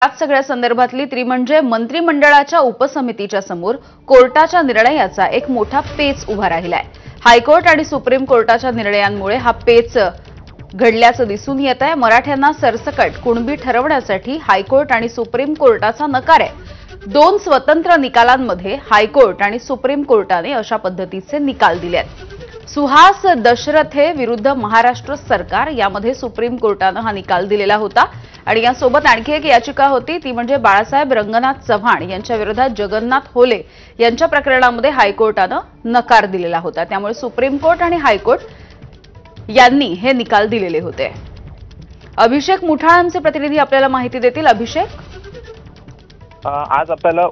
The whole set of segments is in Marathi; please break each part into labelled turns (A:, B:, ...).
A: याच सगळ्या संदर्भातली ती म्हणजे मंत्रिमंडळाच्या उपसमितीच्या समोर कोर्टाच्या निर्णयाचा एक मोठा पेच उभा राहिलाय। हायकोर्ट आणि सुप्रीम कोर्टाच्या निर्णयांमुळे हा पेच घडल्याचं दिसून येत आहे। मराठ्यांना सरसकट कुणबी ठरवण्यासाठी हायकोर्ट आणि सुप्रीम कोर्टाचा नकार आहे। दोन स्वतंत्र निकालांमध्ये हायकोर्ट आणि सुप्रीम कोर्टाने अशा पद्धतीचे निकाल दिले आहेत। सुहास दशरथे विरुद्ध महाराष्ट्र सरकार यामध्ये सुप्रीम कोर्टाने हा निकाल दिलेला होता आणि यासोबत आणखी एक याचिका होती ती म्हणजे बाळासाहेब रंगनाथ चव्हाण यांच्या विरोधात जगन्नाथ होले यांच्या प्रकरणामध्ये हायकोर्टाने नकार दिलेला होता। त्यामुळे सुप्रीम कोर्ट आणि हायकोर्ट यांनी हे निकाल दिलेले होते। अभिषेक मुठाळांचे प्रतिनिधी आपल्याला माहिती देतील। अभिषेक,
B: आज आपल्याला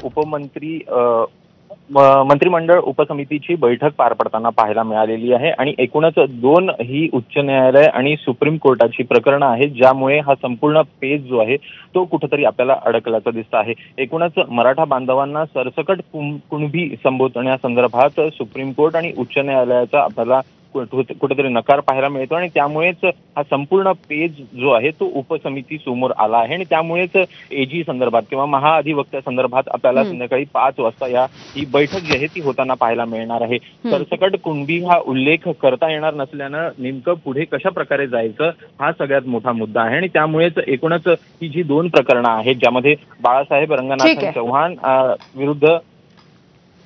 B: मंत्रिमंडळ उपसमितीची बैठक पार पडताना पाहायला मिळालेली आहे आणि एकूणच दोन ही उच्च न्यायालय आणि सुप्रीम कोर्टाची प्रकरणं आहेत ज्यामुळे हा संपूर्ण पेच जो आहे तो कुठेतरी आपल्याला अडकल्याचं दिसत आहे। एकूणच मराठा बांधवांना सरसकट कुणबी संबोधण्यासंदर्भात सुप्रीम कोर्ट आणि उच्च न्यायालयाचा आपल्याला कुठेतरी नकार पाहायला मिळतो आणि त्यामुळेच हा संपूर्ण पेज जो आहे तो उपसमिती समोर आला आहे आणि त्यामुळेच एजी संदर्भात किंवा महाअधिवक्त्या संदर्भात आपल्याला संध्याकाळी 5 वाजता ही बैठक जी आहे ती होताना पाहायला मिळणार आहे। सरसकट कुणबी हा उल्लेख करता येणार नसल्यानं नेमकं पुढे कशा प्रकारे जायचं हा सगळ्यात मोठा मुद्दा आहे आणि त्यामुळेच एकूणच ही जी दोन प्रकरणं आहेत ज्यामध्ये बाळासाहेब रंगनाथ चव्हाण विरुद्ध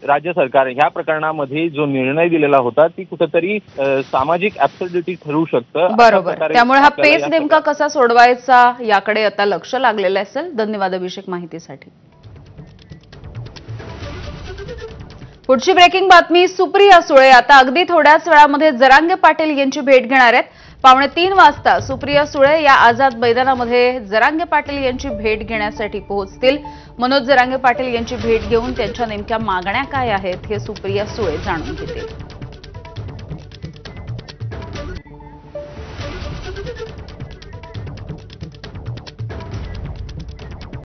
B: राज्य सरकार ह्या प्रकरणामध्ये जो निर्णय दिलेला होता ती कुठेतरी सामाजिक ऍब्सर्डिटी ठरू शकतं।
A: बरोबर, त्यामुळे हा पेच नेमका कसा सोडवायचा याकडे आता लक्ष लागलेलं असेल। धन्यवाद अभिषेक माहितीसाठी। पुढची ब्रेकिंग बातमी, सुप्रिया सुळे आता अगदी थोड्याच वेळामध्ये जरांगे पाटील यांची भेट घेणार आहेत। 2:15 वाजता सुप्रिया सुळे या आझाद मैदानामध्ये जरांगे पाटील यांची भेट घेण्यासाठी पोहोचतील। मनोज जरांगे पाटील यांची भेट घेऊन त्यांच्या नेमक्या मागण्या काय आहेत हे सुप्रिया सुळे जाणून घेतील।